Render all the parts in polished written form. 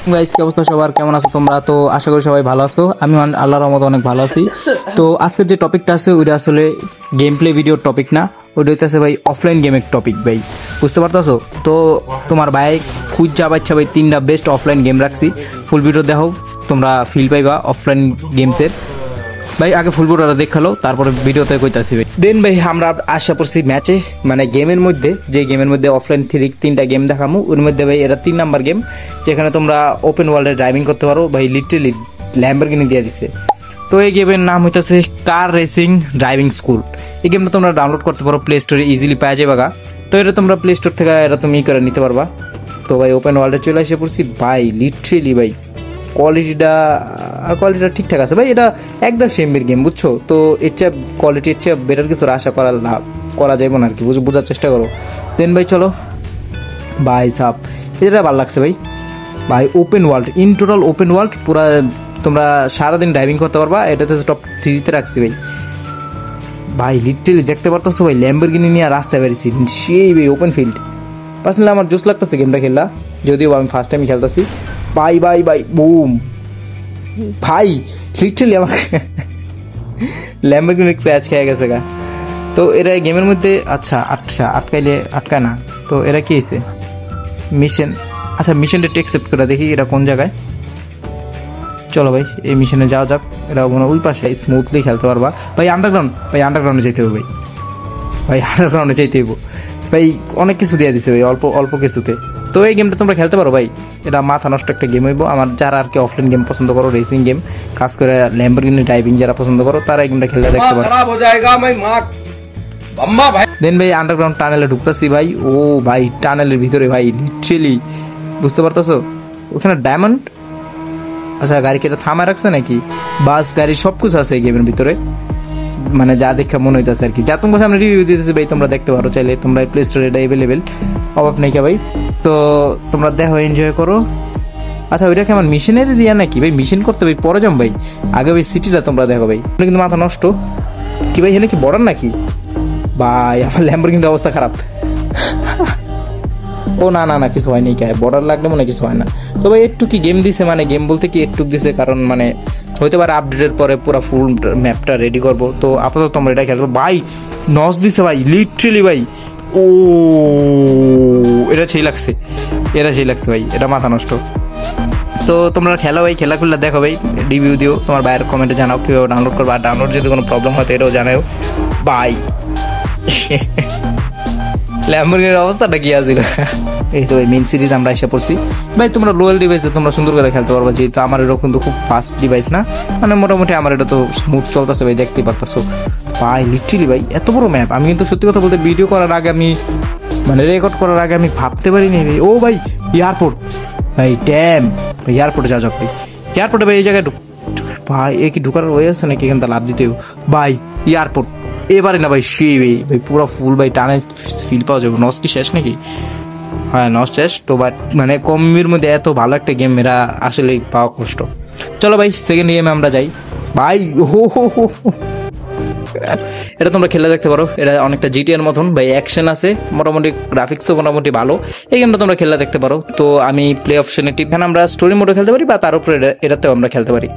Guys কি অবস্থা সবার, কেমন আছো তোমরা? তো আশা করি সবাই ভালো আছো। আমি আল্লাহর রহমতে অনেক ভালো আছি। তো আজকের যে টপিকটা আছে ওইটা আসলে গেম প্লে ভিডিওর টপিক না, ওইটা হইতেছে ভাই অফলাইন গেমের টপিক। ভাই বুঝতে পারতেছো তো? তোমার ভাই খুঁজ যা বাচ্চা ভাই 3টা বেস্ট অফলাইন গেম রাখছি। ফুল ভিডিও দেখো, তোমরা ফিল পাইবা অফলাইন গেমসের। ভাই আগে ফুল ভিডিওটা দেখালো, তারপরে ভিডিওতে কইতাছি ভাই। দেন ভাই আমরা আশা করছি ম্যাচে, মানে গেমের মধ্যে, যে গেমের মধ্যে অফলাইন 3টা গেম দেখামু, ওর মধ্যে ভাই এটা 3 নাম্বার গেম, যেখানে তোমরা ওপেন ওয়ার্ল্ডে ড্রাইভিং করতে পারো। ভাই লিটারালি ল্যাম্বরগিনি দিয়ে দিছে। তো এই গেমের নাম হইতেছে কার রেসিং ড্রাইভিং স্কুল। এই গেমটা তোমরা ডাউনলোড করতে পারো প্লে স্টোরে, ইজিলি পাওয়া যাবে। তো এটা তোমরা প্লে স্টোর থেকে এটা তুমি করে নিতে পারবা। তো ভাই ওপেন ওয়ার্ল্ডে চলে এসে পড়ছি ভাই। লিটারালি ভাই কোয়ালিটিটা ঠিকঠাক আছে ভাই। এটা একদম সেমের গেম, বুঝছো তো? এর চেয়ে কোয়ালিটি, এর চেয়ে বেটার কিছু আশা করা যাবে না আর কি, বোঝার চেষ্টা করো। দেন ভাই চলো ভাই সাপ, এটা ভালো লাগছে ভাই। ভাই open world, in total open world, পুরা তোমরা সারাদিন ড্রাইভিং করতে পারবা। এটাতে টপ 3-তে রাখছি ভাই। ভাই লিটারালি দেখতে পারতেছো ভাই, ল্যাম্বরগিনি নিয়ে রাস্তায় বেরিয়েছি সেই ভাই ওপেন ফিল্ড। পার্সোনালি আমার জোস লাগতেছে গেমটা খেলা, যদিও আমি ফার্স্ট টাইম খেলতেছি। বাই বাই বাই বুম ভাই, লিটারালি আমার ল্যাম্বরগিনি ক্র্যাচ খেয়ে গেছে গা। তো এরা গেমের মধ্যে আটকায় না। তো এরা কি হয়েছে মিশন? আচ্ছা মিশনটা অ্যাকসেপ্ট করে দেখি এরা কোন জায়গায়। চলো ভাই এই মিশনে যাওয়া যাক। এরা মনে ওই পাশে স্মুথলি খেলতে পারবা। ভাই আন্ডারগ্রাউন্ডে যেতে হবে ভাই আন্ডারগ্রাউন্ডে যেতে হবে ভাই। অনেক কিছু দিয়ে দিছে ভাই, অল্প কিছুতে। তো এই গেমটা তোমরা খেলতে পারো ভাই, এটা মাথা নষ্ট একটা গেম হইব। আমার যারা আর কি অফলাইন গেম পছন্দ করো, রেসিং গেম, খাস করে ল্যাম্বরগিনি ড্রাইভিং যারা পছন্দ করো, তারা এই গেমটা খেলতে দেখতে পারো। দেন ভাই আন্ডারগ্রাউন্ড টানেলে ঢুকতেছি ভাই। ও ভাই টানেলের ভিতরে ভাই লিটারালি বুঝতে পারতেছো ওখানে ডায়মন্ড। আচ্ছা গাড়ি কেটে থামায় রাখছে নাকি? বাস গাড়ি সব কিছু আছে এই গেমের ভিতরে, মানে যা দেখা মনে হইতেছে আর কি। যা তোমার সামনে রিভিউ দিতেছি ভাই, তোমরা দেখতে পারো চাইলে। তোমরা প্লে স্টোরে এটা অ্যাভেলেবেল, অভাব নেই কে ভাই। তো তোমরা দেখো, এনজয় করো। আচ্ছা ওইটা কেমন মিশনের এরিয়া নাকি ভাই? মিশন করতে ভাই পরে যাম ভাই, আগে ভাই সিটিটা তোমরা দেখো ভাই। কিন্তু মাথা নষ্ট কি ভাই, এখানে কি বর্ডার নাকি ভাই? আমার ল্যাম্বরগিনির অবস্থা খারাপ। ও না কিছু হয়নি, কে বর্ডার লাগলে মনে কিছু হয় না। তো ভাই একটু কি গেম দিছে, মানে গেম বলতে কি একটু দিছে, কারণ মানে হইতে পারে আপডেটের পরে পুরো ফুল ম্যাপটা রেডি করবো। তো আপাতত তোমরা এটা খেলবো ভাই। নস দিছে ভাই লিটারালি ভাই। ও এটা সেই লাগছে ভাই, এটা মাথা নষ্ট। তো তোমরা খেলো ভাই, খেলা খুললে দেখো ভাই, রিভিউ দিও, তোমার ভাইয়ের কমেন্টে জানাও কীভাবে ডাউনলোড করবো। আর ডাউনলোড যদি কোনো প্রবলেম হয় তো এটাও জানাও ভাই। ল্যাম্বরগিনির অবস্থাটা কি আছিল? এই তো ভাই মেন সিরিজ আমরা এসে পড়ছি ভাই। তোমরা লোয়াল ডিভাইসে তোমরা সুন্দর করে খেলতে পারবা, যেহেতু আমার এটা কিন্তু খুব ফাস্ট ডিভাইস না, মানে মোটামুটি আমার এটা তো স্মুথ চলতেছে ভাই, দেখতেই পারতেছো ভাই। লিটারালি ভাই এত বড় ম্যাপ, আমি কিন্তু সত্যি কথা বলতে ভিডিও করার আগে আমি, মানে রেকর্ড করার আগে আমি ভাবতে পারিনি। ও ভাই এয়ারপোর্ট ভাই, ড্যাম ভাই, এয়ারপোর্টে যাওয়া যাক ভাই। এয়ারপোর্টে ভাই এই জায়গায় ভাই, এ কি ঢুকার ওয়ে আছে নাকি? এখানে লাভ দিতে ভাই। এয়ারপোর্ট এবারে না ভাই, সেই ভাই পুরো ফুল ভাই, টানে ফিল পাওয়া যাবে। নস কি শেষ নাকি? হ্যাঁ নস শেষ। তো বাট মানে কমের মধ্যে এত ভালো একটা গেম এরা আসলে পাওয়া কষ্ট। চলো ভাই সেকেন্ড গেমে আমরা যাই ভাই। হো এটা তোমরা খেলে দেখতে পারো, এটা অনেকটা জিটিএর মতন ভাই, অ্যাকশন আছে, মোটামুটি গ্রাফিক্সও মোটামুটি ভালো। এই গেমটা তোমরা খেলে দেখতে পারো। তো আমি প্লে অপশনে টিপ, আমরা স্টোরি মোডে খেলতে পারি বা তার উপরে এটাতেও আমরা খেলতে পারি।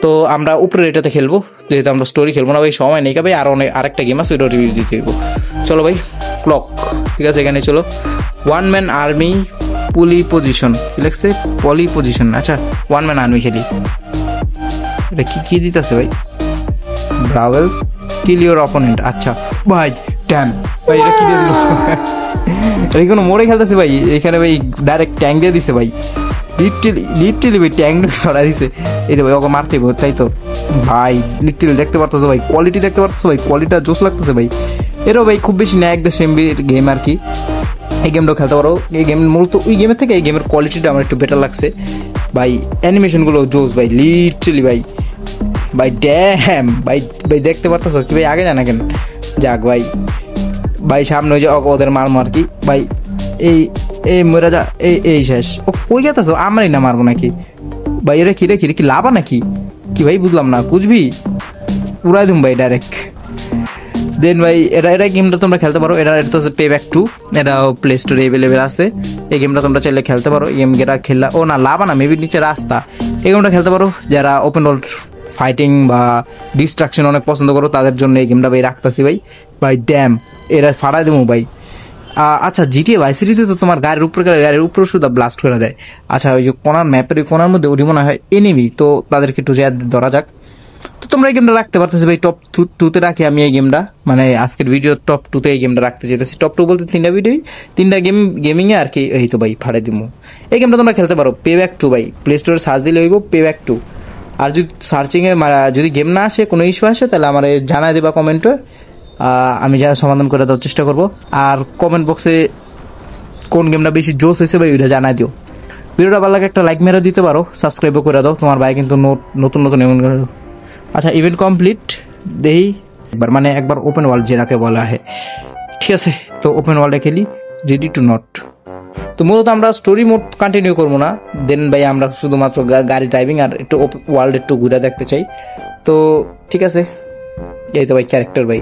তো আমরা উপরে এটাতে খেলবো, যেহেতু আমরা স্টোরি খেলবো না ভাই, সময় নেই ভাই। আরেকটা গেম আছে, ওইটা রিভিউ দিতে দেবো। চলো ভাই ক্লক, ঠিক আছে এখানে চলো। 1 ম্যান আর্মি পুলি পজিশন, কি লাগছে? পলি পজিশন। আচ্ছা 1 ম্যান আর্মি খেলি। এটা কি দিতেছে ভাই? ব্রাভেল কিল ইউর অপোনেন্ট। আচ্ছা ভাই ট্যাম ভাই, এটা কি দিয়ে দিল? এটা কোনো মোড়ে খেলতেছে ভাই, এখানে ভাই ডাইরেক্ট ট্যাঙ্ক দিয়ে দিছে ভাই। লিটারালি ভাই ট্যাঙ্ক ছড়া দিছে। এই তো ভাই ওকে মারতে হবে, তাই তো ভাই। লিটারালি দেখতে পারতেছো ভাই, কোয়ালিটি দেখতে পারতেছো ভাই, কোয়ালিটিটা জোস লাগতেছে ভাই। এরও ভাই খুব বেশি না, একদম এমবির গেম আর কি। এই গেমটাও খেলতে পারো। এই গেম মূলত ওই গেমের থেকে এই গেমের কোয়ালিটিটা আমার একটু বেটার লাগছে ভাই। অ্যানিমেশনগুলো জোস ভাই, লিটারালি ভাই। ভাই ড্যাম ভাই, দেখতে পারতেছো কি ভাই? আগে জানা কেন? যাক ভাই, সামনে ওই যে ওদের মারমো আর কি ভাই। এই মরা যা, এই শেষ। ও কই গেতেছো? আমারই না মারবো নাকি ভাই? এরা কি লাভা নাকি কি ভাই? বুঝলাম না। কুচবি উড়াই দুম ভাই ডাইরেক্ট দেন ভাই এটা গেমটা তোমরা খেলতে পারো। এটা হচ্ছে পে ব্যাক 2, এটাও প্লে স্টোরে অ্যাভেলেবেল আছে। এই গেমটা তোমরা চাইলে খেলতে পারো। এই গেমটা খেললা ও না লাভা না মেবি নিচে রাস্তা, এই গেমটা খেলতে পারো। যারা ওপেন ওয়ার্ল্ড ফাইটিং বা ডিস্ট্রাকশন অনেক পছন্দ করো তাদের জন্য এই গেমটা ভাই রাখতেছি ভাই। ভাই ড্যাম এরা ফাড়াই দেবো ভাই। আচ্ছা জিটিএ ভাই সিটিতে তো তোমার গাড়ির উপরে শুধু ব্লাস্ট করে দেয়। আচ্ছা ওই যে কোনার ম্যাপের ওই কোনার মধ্যে ওটি মনে হয় এনিমি, তো তাদেরকে একটু ধরা যাক। তো তোমরা এই গেমটা রাখতে পারতেছি ভাই। টপ 2-তে রাখি আমি এই গেমটা, মানে আজকের ভিডিও টপ 2-তে এই গেমটা রাখতে চাইতেছি। টপ 2 বলতে 3টা গেমিংয়ে আর কি। এই তো ভাই ফাড়াই দিব এই গেমটা তোমরা খেলতে পারো। পে ব্যাক 2 ভাই প্লে স্টোরে সার্চ দিলে হইব পে ব্যাক 2। আর যদি সার্চিংয়ে যদি গেম না আসে, কোনো ইস্যু আসে, তাহলে আমার জানাই দেবা কমেন্টে, আমি যা সমাধান করে দেওয়ার চেষ্টা করবো। আর কমেন্ট বক্সে কোন গেমটা বেশি জোস হয়েছে ভাই ওইটা জানাই দিও। ভিডিওটা ভালো লাগে একটা লাইক মেরে দিতে পারো, সাবস্ক্রাইবও করে দাও। তোমার ভাই কিন্তু নতুন ইভেন্ট করে। আচ্ছা ইভেন্ট কমপ্লিট দেই একবার ওপেন ওয়ার্ল্ড যেটাকে বলা হয়, ঠিক আছে। তো ওপেন ওয়ার্ল্ডে খেলি রেডি টু নট। তো মূলত আমরা স্টোরি মোড কন্টিনিউ করবো না, দেন ভাই আমরা শুধুমাত্র গাড়ি ড্রাইভিং আর একটু ওয়ার্ল্ড একটু ঘুরে দেখতে চাই। তো ঠিক আছে, এই তো ভাই ক্যারেক্টার ভাই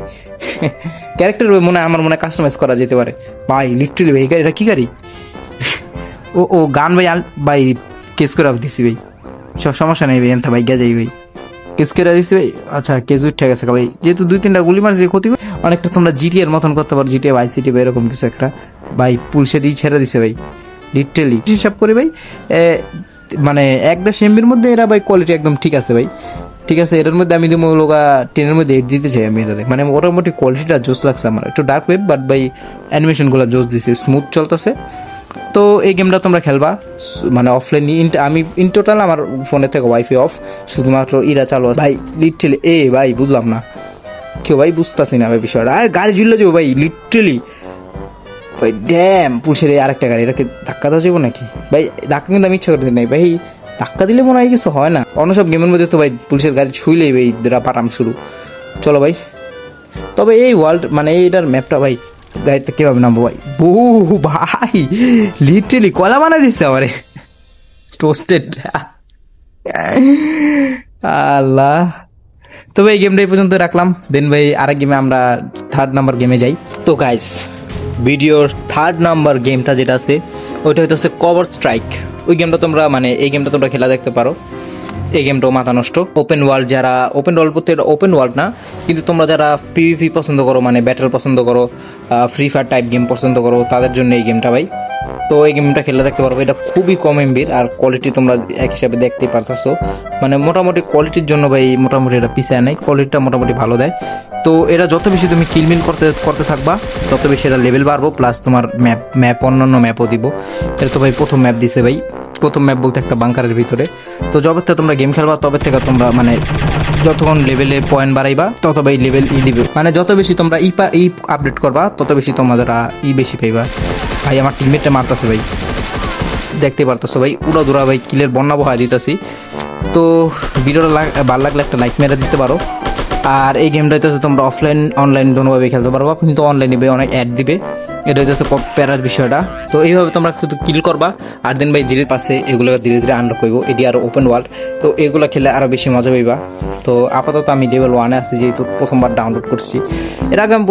ক্যারেক্টার ভাই আমার মনে হয় কাস্টমাইজ করা যেতে পারে ভাই। লিটারালি ভাই এটা কি গাড়ি ও গান ভাই ভাই কেস করে দিছি ভাই। সব সমস্যা নেই ভাই, এনথা ভাই যাই ভাই কেস করে দিছি ভাই। আচ্ছা কেজু ঠিক আছে ভাই, যেহেতু 2-3টা গুলি মারছে ক্ষতি অনেকটা তোমরা জিটিএর মতন করতে পারো। জিটিএ ভাই সিটি বা এরকম কিছু একটা ভাই পুলিশে দিয়ে ছেড়ে দিছে ভাই লিটারালি। হিসাব করি ভাই 1 MBর মধ্যে এরা ভাই কোয়ালিটি একদম ঠিক আছে ভাই। ঠিক আছে, এটার মধ্যে আমি দিব লোকা 10-এর মধ্যে 8 দিতে চাই আমি এটারে। মোটামুটি কোয়ালিটিটা জোস লাগছে আমার। একটু ডার্ক ওয়েব বাট ভাই অ্যানিমেশনগুলো জোস দিছে, স্মুথ চলতেছে। তো এই গেমটা তোমরা খেলবা অফলাইন। আমি ইন টোটাল আমার ফোনের থেকে ওয়াইফাই অফ, শুধুমাত্র ইরা চালু আছে ভাই। লিটারালি ভাই বুঝলাম না কেউ ভাই, বুঝতেছি না ভাই বিষয়টা। আর গাড়ি ঝুললে যাবো ভাই লিটারালি ভাই। ড্যাম পুলিশের আরেকটা গাড়ি, এটাকে ধাক্কা দেওয়া যাবো নাকি ভাই? ধাক্কা কিন্তু আমি ইচ্ছা করতে নাই ভাই, ধাক্কা দিলে মনে হয় কিছু হয় না। অন্য সব গেমের মধ্যে তো ভাই পুলিশের গাড়ি ছুইলেই ভাই পাঠাম শুরু। চলো ভাই, তবে এই ওয়ার্ল্ড এইটার ম্যাপটা ভাই গাড়িতে কীভাবে নামবো ভাই? ভাই লিটারালি কলা বানাই দিচ্ছে আমারে টোস্টেড আল্লাহ। তবে এই গেমটা এই পর্যন্ত রাখলাম। দেন ভাই আরেক গেমে আমরা 3rd নাম্বার গেমে যাই। তো গাইস ভিডিওর 3rd নাম্বার গেমটা যেটা আছে ওইটা হচ্ছে কভার স্ট্রাইক। ওই গেমটা তোমরা এই গেমটা তোমরা খেলা দেখতে পারো। এই গেমটাও মাথা নষ্ট। ওপেন ওয়ার্ল্ড, যারা ওপেন ওয়ার্ল্ড বলতে এটা ওপেন ওয়ার্ল্ড না, কিন্তু তোমরা যারা পিভিপি পছন্দ করো, ব্যাটেল পছন্দ করো, ফ্রি ফায়ার টাইপ গেম পছন্দ করো, তাদের জন্য এই গেমটা ভাই। তো এই গেমটা খেলা দেখতে পারবো। এটা খুবই কম এমবির আর কোয়ালিটি তোমরা এক হিসাবে দেখতেই পারতেছো। মোটামুটি কোয়ালিটির জন্য ভাই মোটামুটি এটা পিছিয়ে নেই, কোয়ালিটিটা মোটামুটি ভালো দেয়। তো এটা যত বেশি তুমি কিলমিল করতে থাকবা তত বেশি এটা লেভেল বাড়বো, প্লাস তোমার ম্যাপ অন্যান্য ম্যাপও দিব। এটা তো ভাই প্রথম ম্যাপ দিছে ভাই, প্রথম ম্যাপ বলতে একটা বাংকারের ভিতরে। তো যবে থেকে তোমরা গেম খেলবা তবে থেকে তোমরা যতক্ষণ লেভেলে পয়েন্ট বাড়াইবা তত ভাই লেভেল দিবে। যত বেশি তোমরা আপডেট করবা তত বেশি তোমাদের বেশি পাইবা। ভাই আমার টিমমেটটা মারতেছে ভাই, দেখতে পারতেছো ভাই, উড়া দুরা ভাই কিলের বন্যা বহায় দিতেছি। তো ভিডিওটা ভালো লাগলে একটা লাইক মেরে দিতে পারো। আর এই গেমটা হইতেছে তোমরা অফলাইন অনলাইন দুটোভাবে খেলতে পারবা, কিন্তু অনলাইনে ভাই অনেক অ্যাড দিবে, এটা হইতেছে প্যারার বিষয়টা। তো এইভাবে তোমরা শুধু কিল করবা আর দেন ভাই ধীরে পাশে এগুলো ধীরে ধীরে আনলক করবো। এটি আরও ওপেন ওয়ার্ল্ড, তো এগুলো খেলে আরও বেশি মজা পাইবা। তো আপাতত আমি লেভেল 1-এ আছি, যেহেতু প্রথমবার ডাউনলোড করছি। এর আগে আমি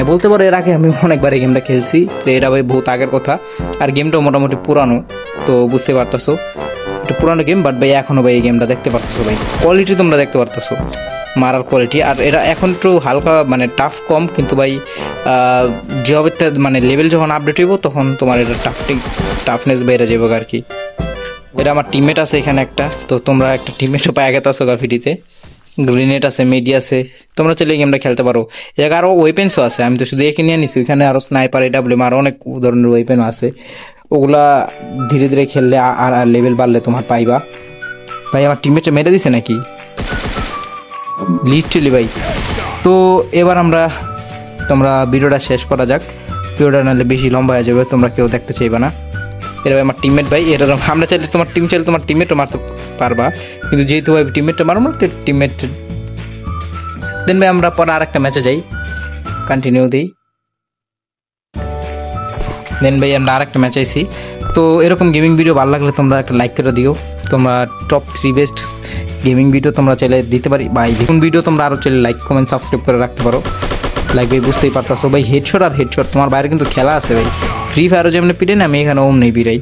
বলতে পারো এর আগে আমি অনেকবার এই গেমটা খেলছি। তো এটা ভাই বহুত আগের কথা, আর গেমটাও মোটামুটি পুরানো, তো বুঝতে পারতেছো একটু পুরানো গেম। বাট ভাই এখনও ভাই এই গেমটা দেখতে পারতেছো ভাই, কোয়ালিটি তোমরা দেখতে পারতেছো, মারার কোয়ালিটি। আর এরা এখন একটু হালকা টাফ কম, কিন্তু ভাই যেভাবে লেভেল যখন আপডেট হইব তখন তোমার এটা টাফনেস বেড়ে যাবে আর কি। এটা আমার টিমমেট আছে এখানে একটা, তো তোমরা একটা টিমমেটও পায় গেছো গাফিটিতে। গ্রেনেড আছে, মেডি আছে, তোমরা চাইলে এই গেমটা খেলতে পারো। এর আরও ওয়েপেন্সও আছে, আমি তো শুধু একে নিয়ে নিছি, ওইখানে আরও স্নাইপার, এডাব্লিউএম আরও অনেক ধরনের ওয়েপেনও আছে। ওগুলা ধীরে ধীরে খেললে আর লেভেল বাড়লে তোমার পাইবা। ভাই আমার টিমমেটটা মেরে দিছে নাকি লিটারালি ভাই। তো এবার তোমরা ভিডিওটা শেষ করা যাক, ভিডিওটা নাহলে বেশি লম্বা হয়ে যাবে, তোমরা কেউ দেখতে চাইবে না। এটা ভাই আমার টিমমেট ভাই, এটা আমরা চাইলে তোমার টিমমেটও মারতে পারবা, কিন্তু যেহেতু ভাই টিমমেটটা মারো না, তো টিমমেট দেন ভাই আমরা পরে আরেকটা ম্যাচে যাই, কন্টিনিউ দিই। দেন ভাই আমরা আরেকটা ম্যাচ আইছি। তো এরকম গেমিং ভিডিও ভালো লাগলে তোমরা একটা লাইক করে দিও। তোমরা টপ 3 বেস্ট গেমিং ভিডিও তোমরা চাইলে দিতে পারি, বা কোন ভিডিও তোমরা আরও চাইলে লাইক কমেন্ট সাবস্ক্রাইব করে রাখতে পারো। লাইক ভাই বুঝতেই পারতাছো ভাই, হেডশট আর হেডশট। তোমার বাইরে কিন্তু খেলা আছে ভাই, ফ্রি ফায়ারও যেমন পিটে না, আমি এখানে ওম নেই পিড়াই।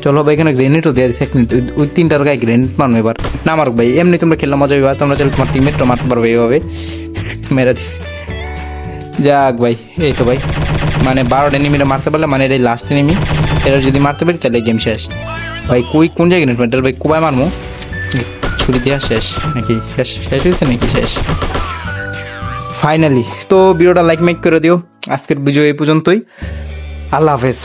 চলো ভাই এখানে গ্রেনেডও দিয়ে দিচ্ছে, এক মিনিট ওই 3টার গায়ে গ্রেনেড মারো এবার না মারুক ভাই, এমনি তোমরা খেললে মজা পাবা, তোমরা চাইলে তোমার টিমমেটও মারতে পারবে এইভাবে। মেরা দিস যাক ভাই, এই তো ভাই মানে 12টা এনিমিটা মারতে পারলে মানে এটাই লাস্ট এনিমি, এটা যদি মারতে পারি তাহলে গেম শেষ ভাই। কোন জায়গায় গ্রেনেড মারতে ভাই, কোবায় মারমো ছুরি দেওয়া শেষ নাকি, শেষ হয়েছে নাকি শেষ ফাইনালি। তো ভিডিওটা লাইক মেক করে দিও, আজকের ভিডিও এই পর্যন্তই, আল্লাহ হাফেজ।